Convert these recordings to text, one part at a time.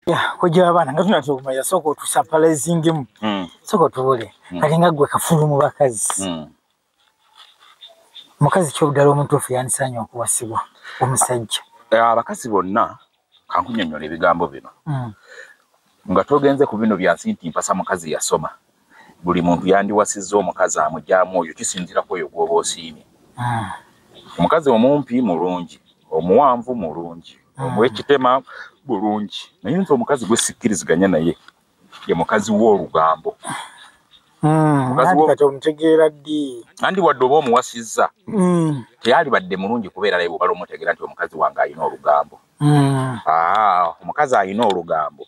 ya kujja abana nga tunatyo kumanya soko tusapalizingimu soko tubule kati nga gwe kafulu mu bakazi mukazi kyobudala omuntu ofuyanisanya okuwasibwa omusajja abakazi bonna kankunyonnyola ebigambo bino nga togenze ku bino byansi nti mpasa mukazi yasoma buli muntu yandiwasizza omukazi amugyamu oyo kisinzira ku oyo gwoba osiimye omukazi omumpi mulungi omuwanvu mulungi omwekitema bulungi naye nti omukazi gwe sikkiriziganya naye ye mukazi w'olugambo omutegeera ddi andi wadde oba omuwasizza teyali badde mulungi kubeera naye bwobala omutegeera nti omukazi wange alina olugambo omukazi alina olugambo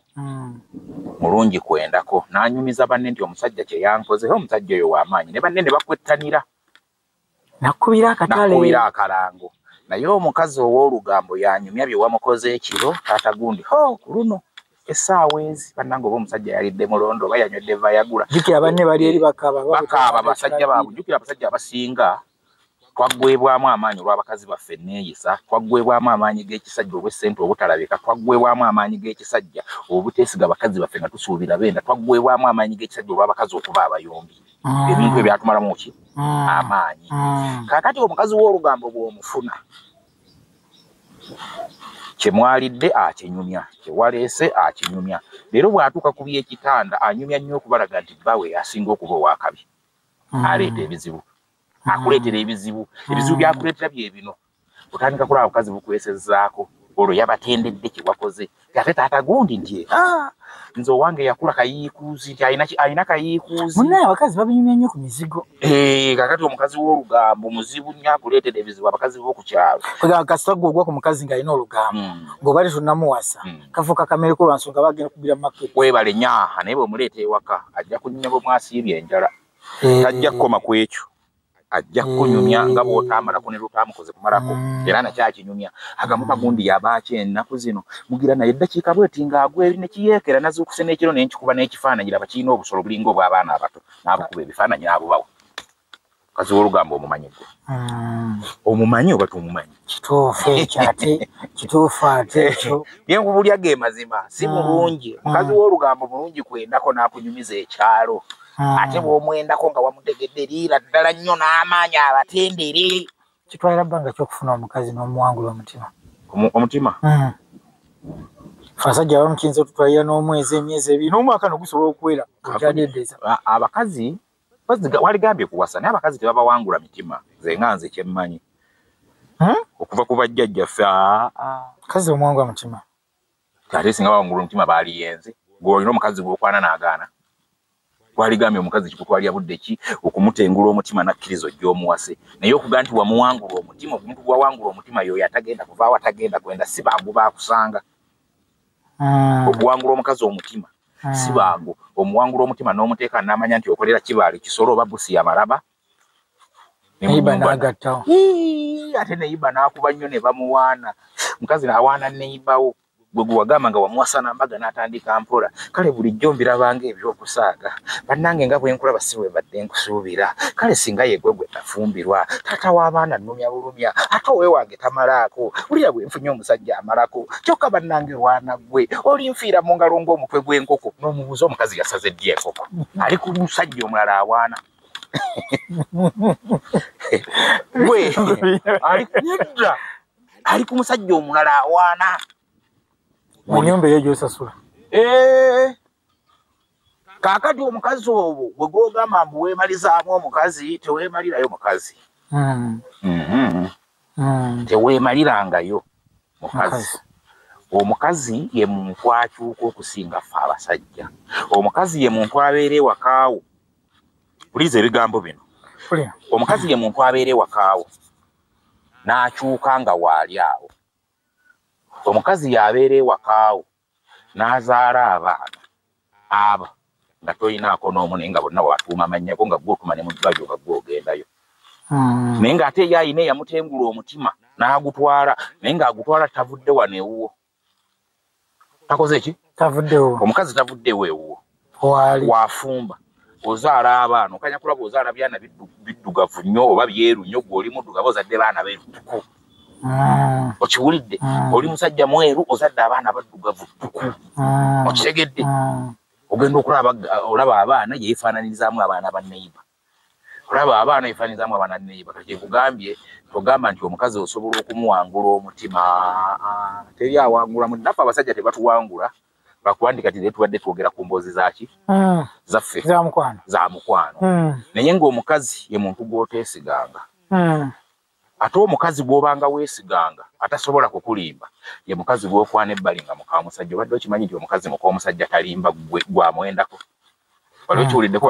mulungi kwendako n'anyumiza banne nti omusajja kye yankozeho omusajja oyo w'amaanyi ne banne ne bakwettanira nakubira akalango naye omukazi ow'olugambo yanyumya bye wamukoze ekiro taata gundi ku luno essaawa ezi bannange oba omusajja yalidde mulondo oba yanywedde vayagula jjukira banne bali eri bakaaba basajja baabwe jjukira abasajja abasinga twaggwebwamu amaanyi olw'abakazi baffe neeyisa twaggwebwamu amaanyi g'ekisajja olw'essente obutalabika twaggwebwamu amaanyi g'ekisajja obuteesiga bakazi baffe nga tusuubira benda twaggwebwamu amaanyi g'ekisajja olw'abakazi okuba abayombi ebintu ebyatumalamu ki amaanyi kaakati omukazi w'olugambo bw'omufuna kyemwalidde akinyumya kyewaleese akinyumya leero bw'atuuka ku by'ekitanda anyumya nnyo okubalaga nti bbawe asinga okuba ow'akabi aleeta ebizibu akuleetera ebizibu byakuleetera bye bino otandika kulaba obukazi bukwesezzaako olwo yabatendedde kye wakoze ate taata gundi nti nze owange yakula kayiikuuzi nti alina kayiikuuzi munaye abakazi babinyumya nnyo ku mizigo kakati omukazi w'olugambo muzibu nnyo akuleetera ebizibu abakazi b'oku kyalo kasita gwe ogwa ku mukazi ng'alina olugambo ng'oba tetunnamuwasa kafuuka kamereko lwansonga bagenda kugira maketi webale nyaaha naye bwemuleeta ewaka ajja kunyumya bwe mwasiibye enjala tajja kukoma ku ekyo ajja kunyumya nga bw'otaamalako ne lutaamukoze kumalako era nakyakinyumya agamuka gundi yabaaki ennaku zino mugira naye eddakiika bweti ng'agweri ne kiyeekera nazuukuse n'ekiro n'enkikuba n'ekifaananyi laba kirina obusolo bulinga obw'abaana abato n'abukuba ebifaananyi n'abubawo kazi w'olugambo omumanyi gwe omumanyi oba tumumanyi kituufu ekyo ate kituufu ate ekyo byenkubulya ge mazima si mulungi omukazi w'olugambo mulungi kwendako n'akunyumiza ekyalo ate bw'omwendako nga wamutegedde liira ddala nnyo n'amaanyi abatendere kitwalira bbanga ky'okufuna omukazi n'omuwangula omutima abasajja abamukinza otutwalira n'omwezi emyezi ebiri n'omwaka nogusobola okuwera okyadendeeza abakazi waligambye kuwasa naye abakazi tebabawangula mitima nze kyemmanyi okuva ku bajjajjaffe kazi omuwangula mutima ate singa bawangula omutima baaliyenze ng'olina omukazi gw'okwana n'agaana waligambye omukazi kikutwalira budde ki okumutengula omutima nakkiriza ojja omuwase naye okuga nti wamuwangula omutima omuntu gwawangula omutima yoyo atagenda kuvaawo atagenda kwenda si bangu baakusanga okuwangula omukazi omutima si bangu omuwangula omutima n'omuteeka n'amanya nti okolera kibaali kisolo oba busi yamalaba ate neyiba n'akuba nnyo ne bamuwaana omukazi n'awaana neyibawo gwe wagamba nga wamuwasa nambaga n'atandika mpola kale bulijjo mbirabanga ebyokusaaga bannange nga bwe nkulaba si bwe badde nkusuubira kale singa yegwe gwe tafumbirwa taata w'abaana nnumya bulumya ate owe wange tamalaako wulira bwe nfunye omusajja amalako kyokka bannange lwana ggwe olinfiira mu ngalo ng'omutwe gw'enkoko n'omubuuza omukazi yasaze ddi enkoko ali ku musajja omulala awaana gwe ali ku musajja omulala awaana mu nnyumba eyo gy'osasula kaakati omukazi obwo bwe gw'ogamba mbu weemalizaamu omukazi teweemalirayo mukazi teweemalirangayo mukazi omukazi ye muntu akyuka okusinga ffe abasajja omukazi ye muntu abeera ewakaawo puliza ebigambo bino omukazi ye muntu abeera ewakaawo n'akyuka nga waali awo omukazi yabeera ewakaawo n'azaala abaana abo nga toyinaako n'omu naye nga bonna bwatuuma amannyako nga gwotuma ne mu ddwaliro nga gwogendayo naye ng'ate ye ayina eyamutengula omutima n'agutwala naye ng'agutwala tavudde wano ewuwo takoze ki tavuddewo omukazi tavuddewo ewuwo wafumba ozaala abaana okanya kulaba ozaala byana biddugavu nnyo oba byeru nnyo gw'oli muddugavu ozadde baana beerutuku okiwulidde oli musajja mweru ozadde abaana baddugavu okitegedde ogenda olaba abaana yeefaananyirizaamu abaana ba neighbor olaba abaana yeefaananyirizaamu abaana ba neighbor kakikugambye togamba nti omukazi osobola okumuwangula omutima teri awangula naffe abasajja tebatuwangula bakuwandika ti tubadde twogera ku mboozi zaki zaffe za mukwano naye ng'omukazi ye muntu gw'oteesiganga ate omukazi gw'obanga weesiganga atasobola kukulimba ye mukazi gw'okwana ebbali nga muka musajja obadde okimanyi nti omukazi muka omusajja talimba gwamwendako wali okiwuliddeko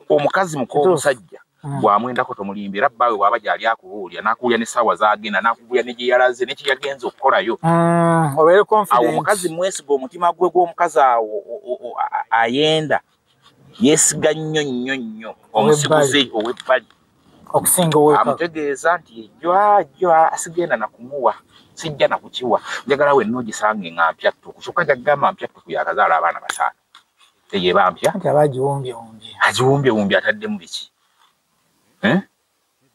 omukazi muka omusajja gwamwendako tomulimba era bbaawe bw'aba gyali akubuulya n'akuwulya n'essaawa z'agenda n'akubuulya ne gye yalaze ne kye yagenza okukolayo awo omukazi mwesiga omutima gwe gw'omukazi awo ayenda yeesiga nnyo omusiguze ow'ebbali amutegeeza nti ejjo asigenda nakumuwa sijja nakukiwa njagala wenna ogisange nga mpyattu kusukka gyagamba mpyattu kuyakazaala abaana bataano eyeba mpya agiwumbyewumbye ataddemu biki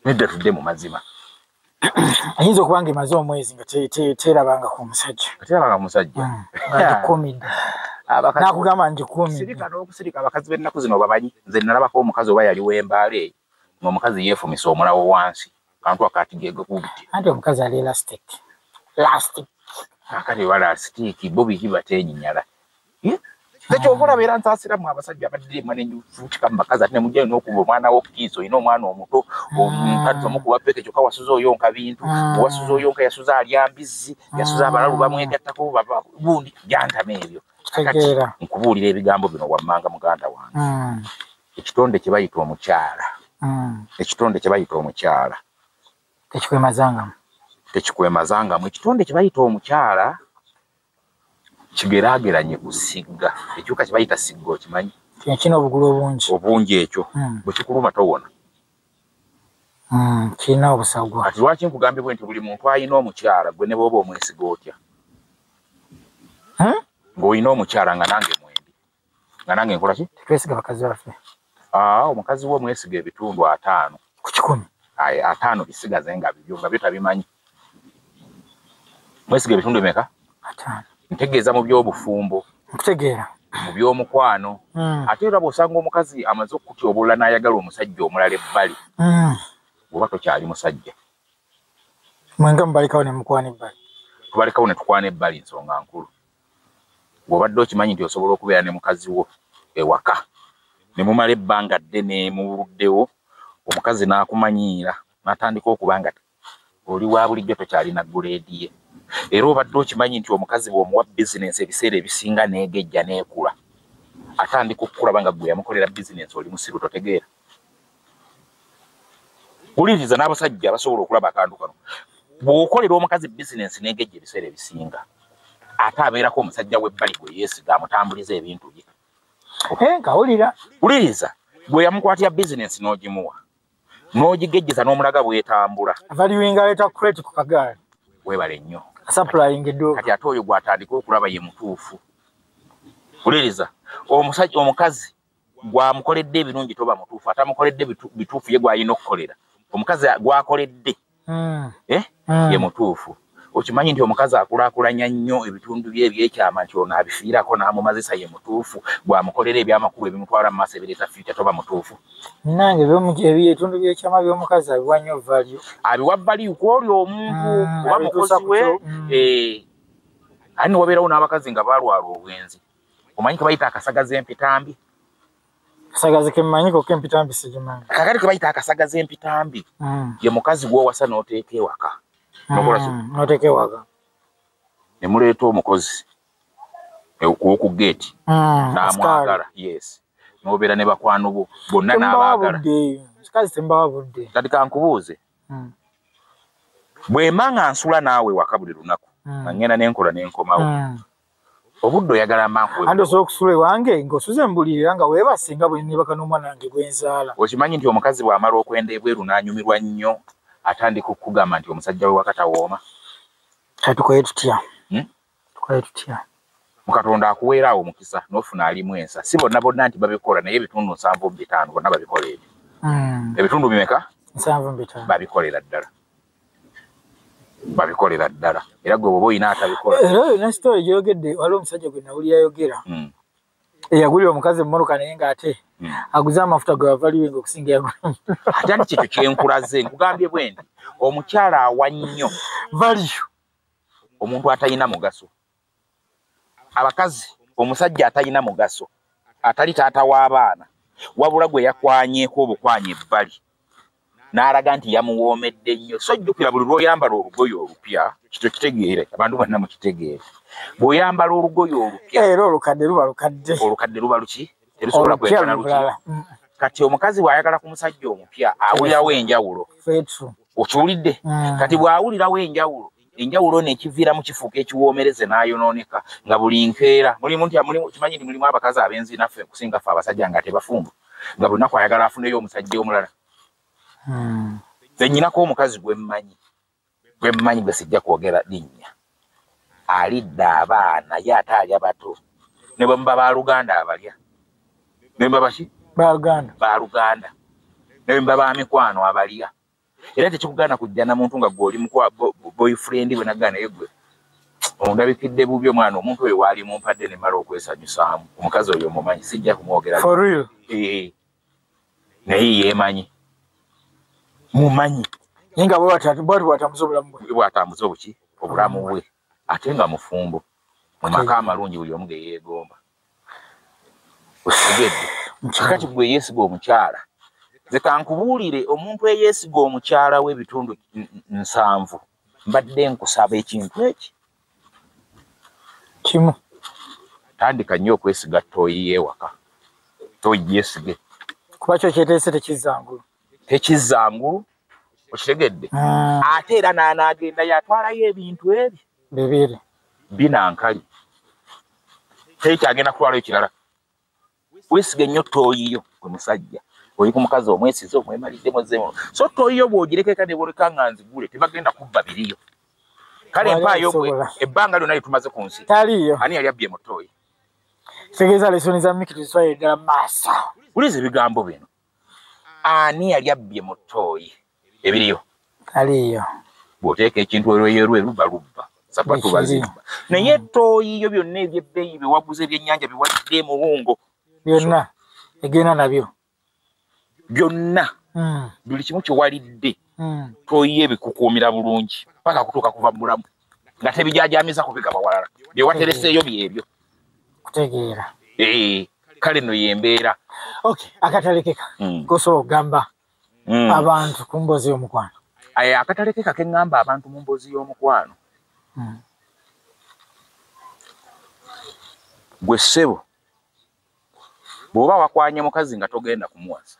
nedda tudde mu mazima ayinza okuba nga emaze omwezi nga terabanga ku musajja nakugamba ngikumidde n'okusirika abakazi b'ennaku zino babanyi nze nalabako omukazi oba yali w'embaale ng'omukazi yeefumisa omulawo wansi kantu akati gegekubiti anti omukazi ali elastic akati oba lasitiiki bo biki bateenyinyala tekyova beera nsaasiramu abasajja abaddirema nenfuutika mu bakazi ate nemujjayo n'okuba omwana w'okukiisa olina omwana omuto omukazi omukuba peke kyokka wasuza oyonka bintu owasuza oyonka yasuza alya mbizzi yasuza abalalu bamwegattako bundi jantama ebyo kati nkubuulira ebigambo bino wammanga muganda wange ekitonde kye bayita omukyala ekitonde kye bayita omukyala tekikwemazangamu ekitonde kye bayita omukyala kigeraageranye kusigga ekyuka kye bayita sigga okimanyi kino obugulu obungi ekyo bwe kikuluma towona kirina obusagwa ati lwaki nkugambye nti buli muntu alina omukyala gwe ne bw'oba omwesiga otya ng'olina omukyala nga nange mwendi nga nange nkola ki tetwesiga bakazi baffe omukazi wo mwesiga ebitundu 5 ku 100 5 bisigaze nga bibyo nga byo tabimanyi mwesiga ebitundu emeka 5 ntegeeza mu by'obufumbo nkutegeera mu by'omukwano ate era bw'osanga omukazi amaze okutyobulula n'ayagala omusajja omulala ebbali oba tokyali musajja mwenga mubalekawo ne mukwana ebbali tubalekawo ne tukwana ebbali nsonga nkulu bw'obadde okimanyi nti osobola okubeera ne mukazi wo ewaka ne mumala ebbanga ddene mubuddewo omukazi n'akumanyiira n'atandika okuba nga oli wa bulijjo tokyalina guleedi ye era obadde okimanyi nti omukazi bw'omuwa bizinensi ebiseera ebisinga n'egejja n'ekula atandika okukulaba nga gwe yamukolera bizinensi oli musiru totegeera wuliriza n'abasajja basobola okulaba akantu kano bw'okolera omukazi bizinensi n'egejja ebiseera ebisinga ate abeerako omusajja w'ebbali gwe yeesiga amutambuliza ebintu bye nkawulira wuliriza gwe yamukwatira bizinensi n'ogimuwa n'ogigejjeza n'omulaga bw'etambula avaliwinga aleeta crate ku kagaali weebale nnyo supplying edduuka kati ate oyo gw'atandika okulaba ye mutuufu wuliriza omukazi gwamukoledde ebirungi toba mutuufu atamukoledde bituufu ye gw'alina okukolera omukazi gwakoledde ye mutuufu okimanyi nti omukazi akulaakulanya nnyo ebitundu bye ebyekyama nti ono abifiirako n'amumazisa ye mutuufu gwamukolera ebyamakulu ebimutwala mu maaso ebireeta future toba mutuufu nange ebitundu byekyama by'omukazi abiwa nnyo value abiwa value kwoli omuntu oba mukozi we ani wabeerawo n'abakazi nga balwala obwenzi omanyi ke bayita akasagaza empitambi kasagaze kemanyiko kempitambi sigimanyi kakati ke bayita akasagaza empitambi ye mukazi gw'owasa n'oteeka ewaka noteeka ewaka ne muleeta omukozi owoku geeti n'amwagala yes n'obeera ne bakwano bo bonna n'abaagala kikazi tembawa budde kati kankubuuze bwemba nga nsula naawe waka buli lunaku nga ngenda n'enkola n'enkomawo obudde oyagala manku andi osobola okusula ewange ng'osuze mbulirira nga weebase nga bwe nebaka n'omwana wange gwe nzaala okimanyi nti omukazi bw'amala okwenda ebweru n'anyumirwa nnyo atandika okukugamba nti omusajja we wakatawooma tukole tutya mukatonda akuweera awo omukisa n'ofuna alimu ensa si bonna bonna nti babikola naye ebitundu 7-5 bonna babikola ebyo ebitundu bimeka 7-5 babikolera ddala babikolera ddala era gwe bwoba oyina atabikola era na story gyogedde waliwo omusajja gwe nawuli yayogera eyagulira omukazi emmoloka naye ng'ate aguze amafuta gwe bavaliwenga okusinga yagula ate nti kyekyo kyenkulaze nkugambye bwe nti omukyala awa nnyo value omuntu atalina mugaso abakazi omusajja atalina mugaso atali taata w'abaana wabula gwe yakwanyeeko obukwanye ebbali n'alaga nti yamuwoomedde nnyo so jjukira buli lw'oyambala olugoye olupya kito kitegeere abantu bonna mukitegeere bw'oyambala olugoye olupya era olukadde luba luki terusobola kwetana luki kati omukazi bw'ayagala ku musajja omupya awulirawo enjawulo okiwulidde kati bw'awulirawo enjawulo nekiviiramu kifuuka ekiwoomereze n'ayonooneka nga buli nkeera kimanyi nti mulimu abakazi abenzi naffe kusinga ffe abasajja nga tebafumba nga buli naku ayagala afuneyo omusajja omulala nnyinako omukazi gwe mmanyi gwe sijja kwogera linnya alidde abaana ye ate alya bato ne bwe muba baluganda abalya ne muba baki baluganda ne bwe muba bamikwano abalya era tekikugaana kujja na muntu nga gw'oli boyfriend bwe naggaa naye gwe ondabikidde bubi omwana omuntu oyo waali mumpadde ne mala okwesanyusaamu omukazi oyo omumanyi sijja kumwogera naye yeemanyi mumanyi naye nga bwatambuza obulamu bwe bwatambuza obuki obulamu bwe ate nga mufumbo mu maka amalungi buli omu ge yeegomba osigedde kakati gwe yeesiga omukyala nze kankubuulire omuntu eyeesiga omukyala w'ebitundu 7 mbadde nkusaba ekintu eki kimu tandika nnyo okwesiga ttooyi y'ewaka ttooyi yeesige kuba kyo kyeteese tekizangulu okitegedde ate era n'anaagenda yatwalayo ebintu ebyo bibiri binankali tekyagenda kutwalayo kirala weesiga ennyo ttooyiyo gwe musajja oli ku mukazi omwesize omwemaliddemu zemu so ttooyiyo bw'ogirekeka ne boleka nga nzigule tebagenda kubba biriyo kale empaayo gwe ebbanga lyonna lyetumaze ku nsi taliyo ani yali abbye mu ttooyi kitegeeza lesoni za miki tuzitwalire ddala maaso uliza ebigambo bino ani yali abbye mu ttooyi ebiriyo taliyo bw'oteeka ekintu olweyo lubba sapatu bazimba naye ettooyiyo byonna ebyebbeeyi bewaguze ebyennyanja biwadde muwungo byonna egenda nabyo byonna buli kimu kyewalidde ttooyiyo ebikukuumira bulungi paka kutuuka kuva mu bulamu nga tebijajamiza kubigaba walala byewatereseeyo byebyo kutegeera kale no yembeera akatalekeka gosobola okugamba abantu ku mboozi y'omukwano akatalekeka ke ŋŋamba abantu mu mboozi y'omukwano gwe ssebo bw'oba wakwanye mukazi nga togenda kumuwasa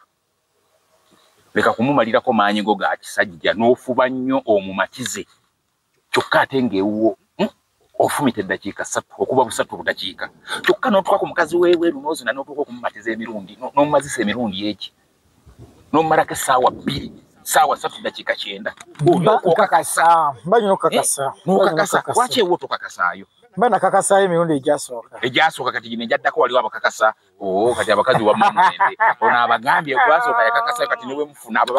leka kumumalirako maanyi go ga kisajja n'ofuba nnyo omumakize kyokka ate ng'ewuwo ofumita eddakiika 3 okuba 3 budakiika kyokka n'otuuka ku mukazi weeweeru n'ozina n'otuuka okumumatiza emirundi n'omumazisa emirundi eki n'omumalako essaawa 2 ssaawa 3 dakiika 9 okakasa n'okakasa lwaki ewo tokakasaayo mba nakakasaayo emirundi egyasooka kati gino ejaddako waliwo abakakasa kati abakazi wamamwende ono abagambye gwasooka yakakasayo kati niwe mufuna abo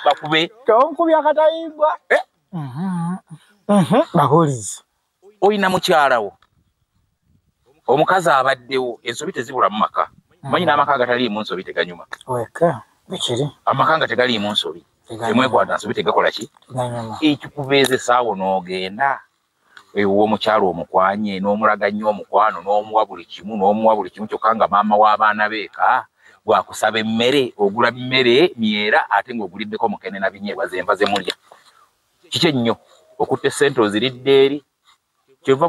bakube tonkubya akatayimbwa bahuliza oyina mukyalawo omukazi abaddewo ensobi tezibula mu maka manyi n'amaka agataliimu nsobi teganyuma amaka nga tegaliimu nsobi temwekwata nsobi tegakola ki ekikubeeze saawo n'ogenda ew'omukyalo omukwanye n'omulaga nnyo omukwano n'omuwa buli kimu kyokka nga maama w'abaana beeka bwakusaba emmere ogula mmere myera ate ng'oguliddeko mukene na binyeebwa zenva ze mulya kiki ennyo okutta essente oziridde eri kyova